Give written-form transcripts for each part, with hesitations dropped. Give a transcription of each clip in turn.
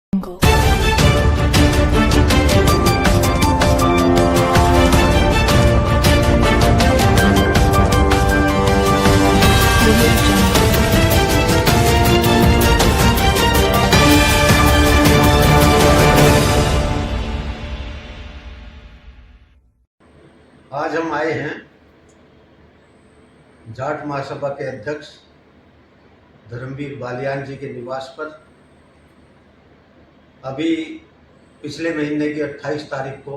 आज हम आए हैं जाट महासभा के अध्यक्ष धर्मवीर बालियान जी के निवास पर। अभी पिछले महीने की 28 तारीख को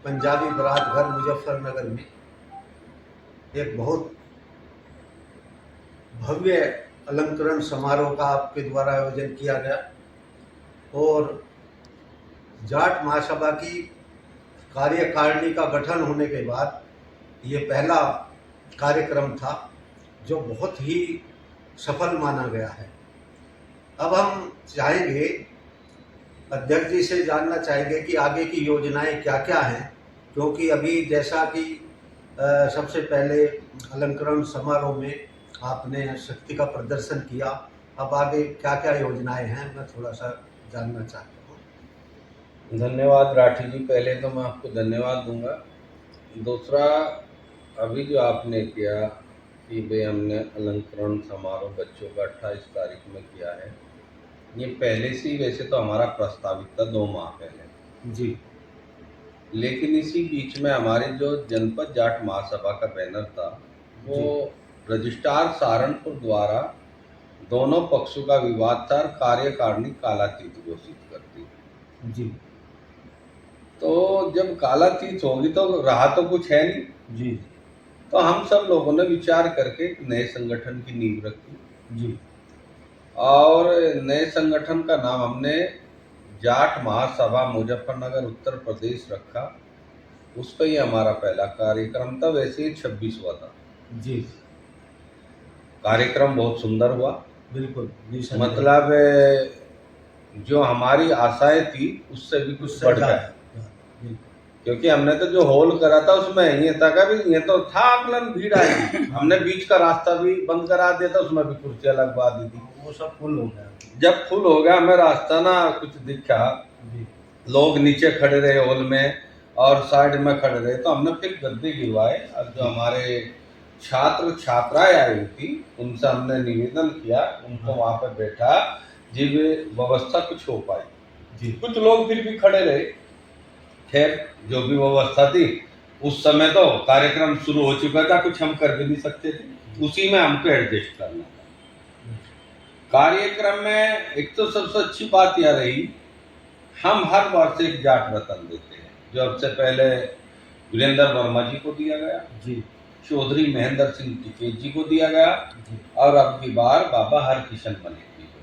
पंजाबी बारात घर मुजफ्फरनगर में एक बहुत भव्य अलंकरण समारोह का आपके द्वारा आयोजन किया गया और जाट महासभा की कार्यकारिणी का गठन होने के बाद ये पहला कार्यक्रम था जो बहुत ही सफल माना गया है। अब हम चाहेंगे, अध्यक्ष जी से जानना चाहेंगे कि आगे की योजनाएं क्या क्या हैं, क्योंकि अभी जैसा कि सबसे पहले अलंकरण समारोह में आपने शक्ति का प्रदर्शन किया, अब आगे क्या क्या योजनाएं हैं मैं थोड़ा सा जानना चाहता हूँ। धन्यवाद राठी जी, पहले तो मैं आपको धन्यवाद दूंगा। दूसरा, अभी जो आपने किया कि भाई हमने अलंकरण समारोह बच्चों का 28 तारीख में किया है, ये पहले से ही वैसे तो हमारा प्रस्तावित था 2 माह पहले जी, लेकिन इसी बीच में हमारी जो जनपद जाट महासभा का बैनर था वो रजिस्ट्रार सहारनपुर द्वारा दोनों पक्षों का विवाद था और कार्यकारिणी कालातीत घोषित कर दी जी तो जब कालातीत होगी तो रहा तो कुछ है नहीं जी तो हम सब लोगों ने विचार करके एक नए संगठन की नींव रखी जी और नए संगठन का नाम हमने जाट महासभा मुजफ्फरनगर उत्तर प्रदेश रखा। उस पर ही हमारा पहला कार्यक्रम था, वैसे ही 26वां था जी। कार्यक्रम बहुत सुंदर हुआ, बिल्कुल, मतलब जो हमारी आशाएं थी उससे भी कुछ बढ़ गया, क्योंकि हमने तो जो हॉल करा था उसमें ये था कि ये तो था आकलन भीड़ आएगी। हमने बीच का रास्ता भी बंद करा दिया था, उसमें भी कुर्सियां लगवा दी थी, वो सब फुल हो गया। जब फुल हो गया हमें रास्ता ना कुछ दिखा, लोग नीचे खड़े रहे हॉल में और साइड में खड़े रहे, तो हमने फिर गद्दे गिरवाए और जो हमारे छात्र छात्राएं आई थी उनसे हमने निवेदन किया, उनको वहां पर बैठा जी व्यवस्था कुछ हो पाई। कुछ लोग फिर भी खड़े रहे, खैर जो भी व्यवस्था थी उस समय तो कार्यक्रम शुरू हो चुका था, कुछ हम कर भी नहीं सकते थे, उसी में हमको एडजस्ट करना था। कार्यक्रम में एक तो सबसे अच्छी बात यह रही, हम हर वर्ष एक जाट रतन देते हैं, जो अब से पहले वीरेंद्र वर्मा जी को दिया गया जी, चौधरी महेंद्र सिंह टिकेत जी को दिया गया जी, और अब की बार बाबा हरकिशन मलिक जी को।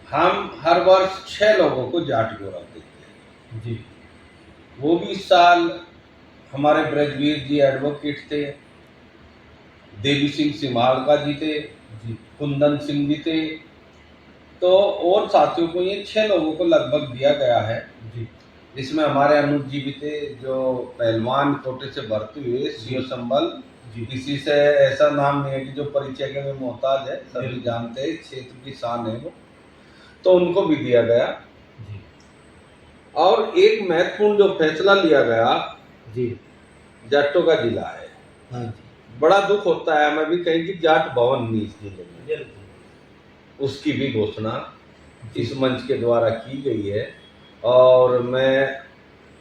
हम हर वर्ष 6 लोगों को जाट गौरव देते हैं जी। वो भी इस साल हमारे ब्रजवीर जी एडवोकेट थे, देवी सिंह सिमालका जी थे जी, कुंदन सिंह जी थे, तो और साथियों को ये 6 लोगों को लगभग दिया गया है जी। इसमें हमारे अनुज जी भी थे जो पहलवान कोटे से भर्ती हुए, सीओ संबल जी, किसी से ऐसा नाम नहीं है कि जो परिचय के में मोहताज है, सभी जानते हैं, क्षेत्र की शान है वो, तो उनको भी दिया गया जी। और एक महत्वपूर्ण जो फैसला लिया गया जी, जाटों का जिला है। हाँ जी। बड़ा दुख होता है हमें भी कहीं की जाट भवन नहीं इस जिले में, उसकी भी घोषणा इस मंच के द्वारा की गई है। और मैं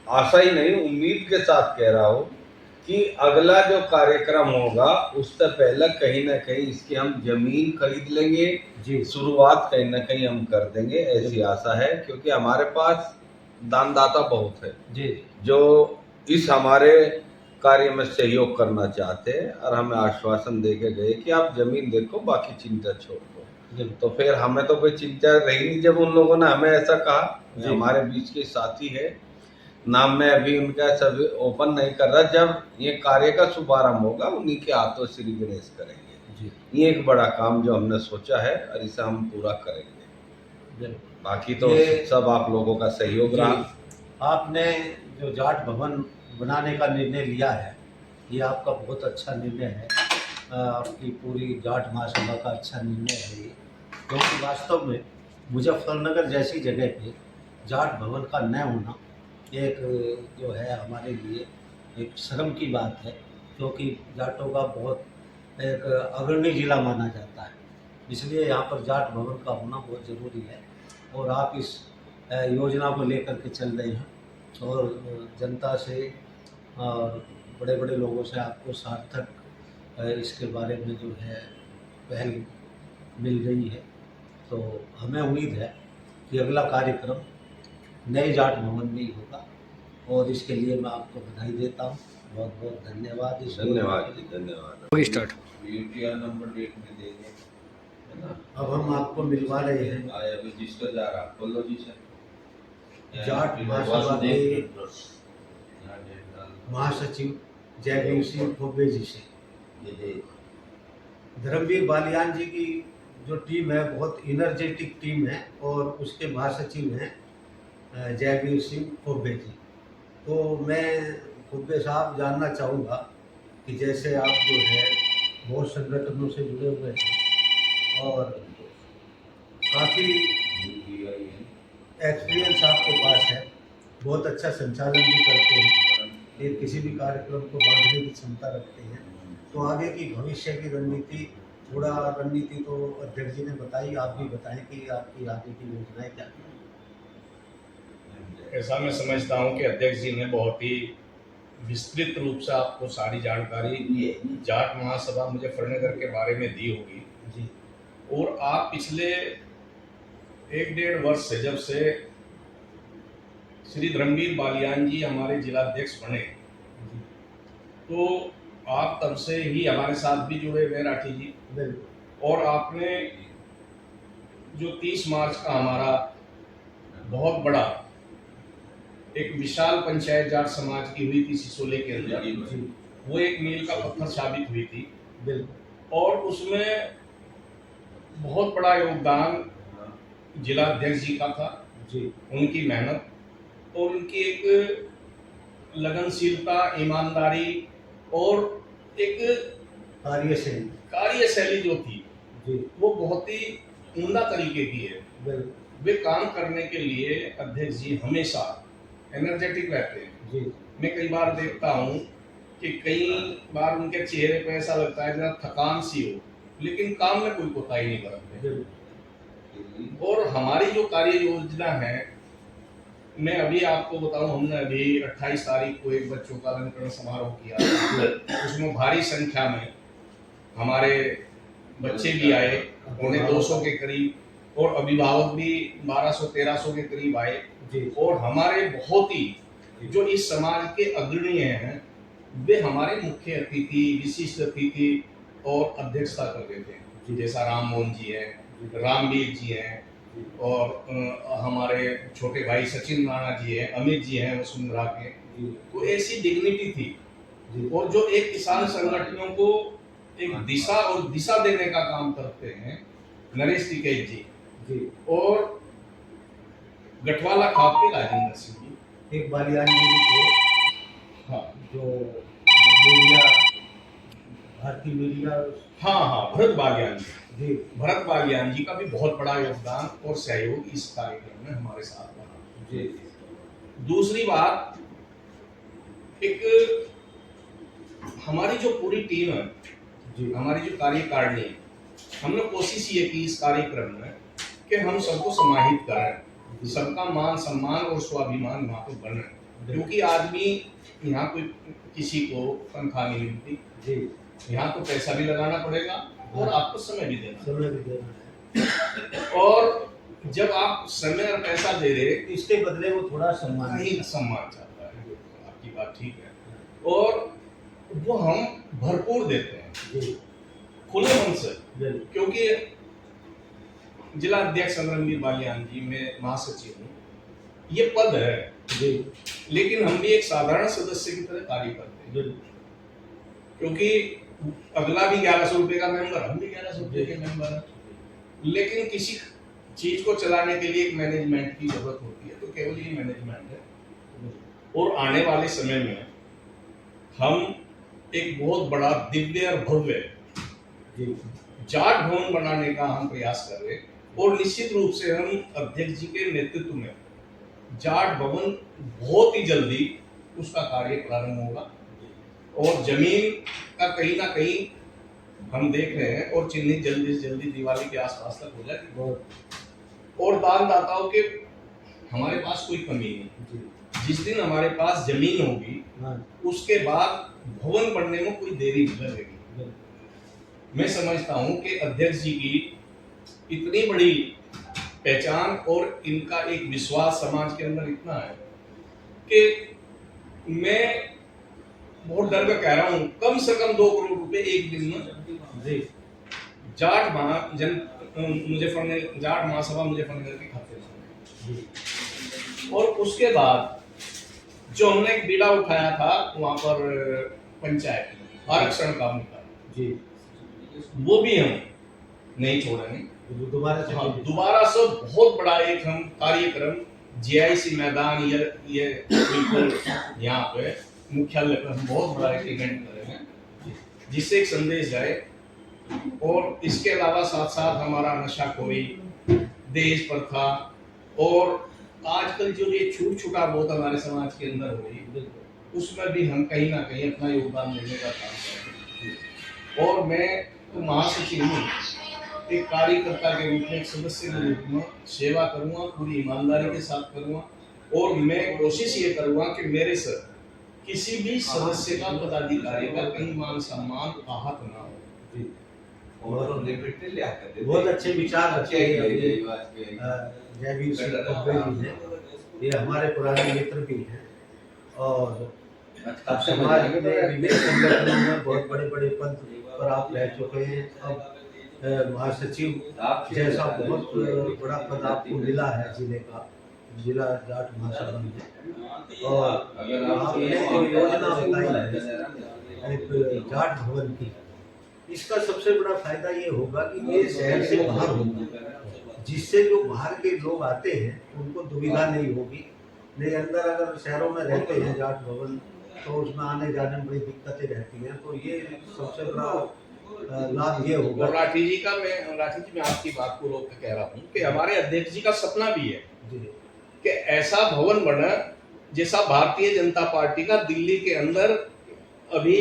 आशा ही नहीं उम्मीद के साथ कह रहा हूँ कि अगला जो कार्यक्रम होगा उससे पहले कहीं ना कहीं इसकी हम जमीन खरीद लेंगे जी, शुरुआत कहीं ना कहीं हम कर देंगे, ऐसी आशा है, क्योंकि हमारे पास दानदाता बहुत है जी, जो इस हमारे कार्य में सहयोग करना चाहते हैं और हमें आश्वासन दे के गए कि आप जमीन देखो बाकी चिंता छोड़ दो। तो फिर हमें तो कोई चिंता रही नहीं जब उन लोगों ने हमें ऐसा कहा। हमारे बीच के साथी है, नाम में अभी उनका सभी ओपन नहीं कर रहा, जब ये कार्य का शुभारंभ होगा उन्हीं के हाथों श्री गणेश करेंगे जी। ये एक बड़ा काम जो हमने सोचा है और इसे हम पूरा करेंगे, बाकी तो सब आप लोगों का सहयोग रहा। आपने जो जाट भवन बनाने का निर्णय लिया है, ये आपका बहुत अच्छा निर्णय है, आपकी पूरी जाट महासभा का अच्छा निर्णय है ये। क्योंकि वास्तव में मुजफ्फरनगर जैसी जगह पे जाट भवन का न होना एक जो है हमारे लिए एक शर्म की बात है, क्योंकि जाटों का बहुत एक अग्रणी जिला माना जाता है। इसलिए यहाँ पर जाट भवन का होना बहुत ज़रूरी है और आप इस योजना को लेकर के चल रहे हैं और जनता से और बड़े बड़े लोगों से आपको सार्थक इसके बारे में जो है पहल मिल रही है। तो हमें उम्मीद है कि अगला कार्यक्रम नए जाट भवन में ही होगा और इसके लिए मैं आपको बधाई देता हूँ। बहुत बहुत धन्यवाद। धन्यवाद जी, धन्यवाद। वही स्टार्ट यूटीआर नंबर डेट में दे दें, है ना। अब हम आपको मिलवा रहे हैं आया अभी जिसका जा रहा बोलो जी सर। जाट महासभा के महासचिव जयवीर सिंह खोबे जी से। धर्मवीर बालियान जी की जो टीम है बहुत इनर्जेटिक टीम है और उसके महासचिव हैं जयवीर सिंह खोबे जी। तो मैं खोबे साहब जानना चाहूँगा कि जैसे आप जो है बहुत संगठनों से जुड़े हुए हैं और काफ़ी एक्सपीरियंस आपके पास है, बहुत अच्छा संचालन भी करते हैं, ये किसी भी कार्यक्रम को बांधने की क्षमता रखते हैं। तो आगे की भविष्य की रणनीति, थोड़ा रणनीति तो अध्यक्ष जी ने बताई, आप भी बताएं कि आपकी आगे की योजनाएं क्या हैं। ऐसा मैं समझता हूं कि अध्यक्ष जी ने बहुत ही विस्तृत रूप से आपको सारी जानकारी जाट महासभा मुजफ्फरनगर के बारे में दी होगी जी। और आप पिछले 1-1.5 वर्ष से जब से श्री धर्मवीर बालियान जी हमारे जिलाध्यक्ष बने तो आप तब से ही हमारे साथ भी जुड़े हुए राठी जी। और आपने जो 30 मार्च का हमारा बहुत बड़ा एक विशाल पंचायत जाट समाज की हुई थी सिसोले के अंदर, वो एक मील का पत्थर साबित हुई थी और उसमें बहुत बड़ा योगदान जिलाध्यक्ष जी का था जी। उनकी मेहनत और उनकी एक लगनशीलता, ईमानदारी और एक कार्यशैली जो थी जी, वो बहुत ही उम्दा तरीके की है। वे काम करने के लिए अध्यक्ष जी हमेशा एनर्जेटिक रहते हैं जी। मैं कई बार देखता हूँ कि कई बार उनके चेहरे पे ऐसा लगता है जरा थकान सी हो, लेकिन काम में कोई कोताही नहीं बरतते। और हमारी जो कार्य योजना है, मैं अभी आपको बताऊं, हमने अभी 28 तारीख को एक बच्चों का अलंकरण समारोह किया। उसमें भारी संख्या में हमारे बच्चे भी आए, 250 के करीब, और अभिभावक भी 1200-1300 के करीब आए। और हमारे बहुत ही जो इस समाज के अग्रणी हैं, वे हमारे मुख्य अतिथि, विशिष्ट अतिथि और अध्यक्षता कर रहे थे। जैसा राम मोहन जी हैं, रामवीर जी हैं और हमारे छोटे भाई सचिन राणा जी हैं, अमित जी हैं वसुंधरा के। तो ऐसी डिग्निटी थी। और जो एक किसान संगठनों को एक दिशा और दिशा देने का काम करते हैं, नरेश टिकैत जी और गठवाला खाप के राजेंद्र सिंह जी, एक बालियान जी थे। हाँ, जो मीडिया, भारतीय मीडिया, हाँ, भरत बालियान जी। भरत बालियान जी का भी बहुत बड़ा योगदान और सहयोग इस कार्यक्रम में हमारे साथ रहा जी। दूसरी बात, एक हमारी जो पूरी टीम है जी, हमारी जो कार्यकारिणी है, हमने कोशिश ये की इस कार्यक्रम में कि हम सबको समाहित करें, सबका मान सम्मान और स्वाभिमान वहाँ पे बने। क्योंकि आदमी यहाँ कोई किसी को तनख्वाह नहीं मिलती जी, यहाँ तो पैसा भी लगाना पड़ेगा और आपको समय भी देना है। और जब आप समय और पैसा दे रहे, इसके बदले वो थोड़ा सम्मान चाहता है। आपकी बात ठीक है और वो हम भरपूर देते हैं खुले मन से। क्योंकि जिला अध्यक्ष धर्मवीर बालियान जी, मैं महासचिव हूँ, ये पद है जी, लेकिन हम भी एक साधारण सदस्य की तरह कार्य करते हैं। क्योंकि अगला भी 1100 रुपए का मेंबर, हम भी 1100 रुपए के मेंबर हैं, लेकिन किसी चीज को चलाने के लिए एक मैनेजमेंट की जरूरत होती है, तो केवल ये मैनेजमेंट है। और आने वाले समय में हम एक बहुत बड़ा दिव्य और भव्य जाट भवन बनाने का हम प्रयास कर रहे हैं। और निश्चित रूप से हम अध्यक्ष जी के नेतृत्व में जाट भवन बहुत ही जल्दी उसका कार्य प्रारंभ होगा और जमीन का कहीं ना कहीं हम देख रहे हैं और चिन्हित जल्दी से जल्दी दिवाली के आसपास तक हो जाएगी। और दानदाताओं के हमारे पास कोई कमी नहीं। जिस दिन हमारे पास जमीन होगी उसके बाद भवन बनने में कोई देरी नहीं लगेगी। मैं समझता हूं कि अध्यक्ष जी की इतनी बड़ी पहचान और इनका एक विश्वास समाज के अंदर इतना है कि मैं बहुत डर में कह रहा हूं कम से कम 2 करोड़ रुपए एक दिन में जाट महासभा मुजफ्फरनगर के खाते में। और उसके बाद जो हमने एक बीड़ा उठाया था वहां पर पंचायत आरक्षण का मुद्दा, वो भी हम नहीं छोड़ेंगे। दोबारा से बहुत बड़ा एक हम कार्यक्रम जीआईसी मैदान ये बिल्कुल यहाँ पे मुख्यालय पर हम बहुत बड़ा एक इवेंट करेंगे जिससे एक संदेश जाए। और इसके अलावा साथ साथ हमारा नशाखोरी, दहेज प्रथा और आजकल जो ये छूट छुटा बहुत हमारे समाज के अंदर हो रही, उसमें भी हम कहीं ना कहीं अपना योगदान देने का काम करेंगे। और मैं तो महासचिव हूँ, एक कार्यकर्ता के रूप में, एक सदस्य के रूप में सेवा करूंगा, पूरी ईमानदारी के साथ करूंगा। और मैं कोशिश ये करूंगा कि मेरे से किसी भी सदस्य का, पदाधिकारी का कहीं मान सम्मान आहत ना हो। बहुत अच्छे विचार रखे जयवीर सिंह कब्बे जी ने, ये हमारे पुराने मित्र भी हैं और समाज में विभिन्न संगठनों में बहुत बड़े बड़े पद पर आप रह चुके हैं। अब महासचिव जैसा बहुत बड़ा पद आपको मिला है जिले का, जिला जाट महासभा में। और आपने जो योजना बताई है एक जाट भवन की, इसका सबसे बड़ा फायदा ये होगा कि ये शहर से बाहर होगा, जिससे जो बाहर के लोग आते हैं उनको दुविधा नहीं होगी। नहीं अंदर अगर शहरों में रहते हैं जाट भवन तो उसमें आने जाने में बड़ी दिक्कतें रहती हैं, तो ये सबसे बड़ा लाभ ये होगा। और राठी जी मैं आपकी बात को रोक के कह रहा हूँ कि हमारे अध्यक्ष जी का सपना भी है कि ऐसा भवन बना जैसा भारतीय जनता पार्टी का दिल्ली के अंदर अभी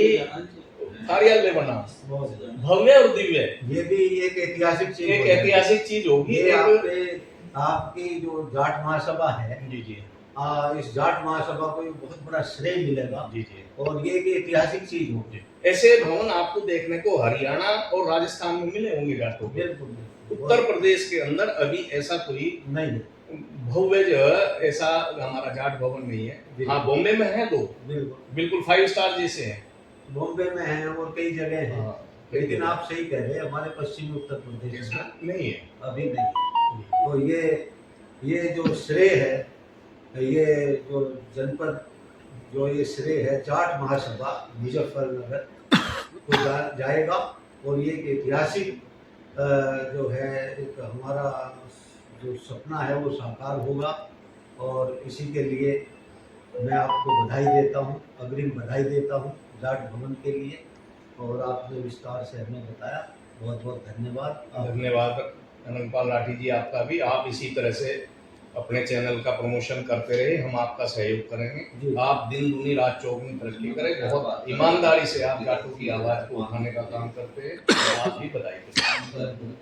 कार्यालय बना, भव्य और दिव्य। ये भी एक ऐतिहासिक चीज होगी। आपकी जो जाट महासभा है जी इस जाट महासभा को बहुत बड़ा श्रेय मिलेगा जी और ये एक ऐतिहासिक चीज होगी। ऐसे भवन आपको देखने को हरियाणा और राजस्थान में मिले होंगे जाटों को। बिल्कुल। उत्तर प्रदेश के अंदर अभी ऐसा कोई नहीं है, भव्य जो है ऐसा हमारा जाट भवन नहीं है। हाँ, बॉम्बे में है 2 बिल्कुल 5 स्टार जैसे हैं, बॉम्बे में है और कई जगह है। लेकिन आप सही कह रहे हैं, हमारे पश्चिमी उत्तर प्रदेश में नहीं है, अभी नहीं। तो ये जो श्रेय है, ये जो जनपद जो ये श्रेय है जाट महासभा मुजफ्फरनगर को जाएगा और ये एक ऐतिहासिक जो है एक हमारा जो सपना है वो साकार होगा। और इसी के लिए मैं आपको बधाई देता हूँ, अग्रिम बधाई देता हूँ जाट भवन के लिए। और आपने विस्तार से हमें बताया, बहुत बहुत धन्यवाद। धन्यवाद अनंतपाल लाठी जी आपका भी। आप इसी तरह से अपने चैनल का प्रमोशन करते रहे, हम आपका सहयोग करेंगे। आप दिन दूनी रात चौगुनी तरक्की करें। बहुत ईमानदारी से आप जाटों की आवाज़ को उठाने का काम करते हैं, आप भी बधाई देते हैं।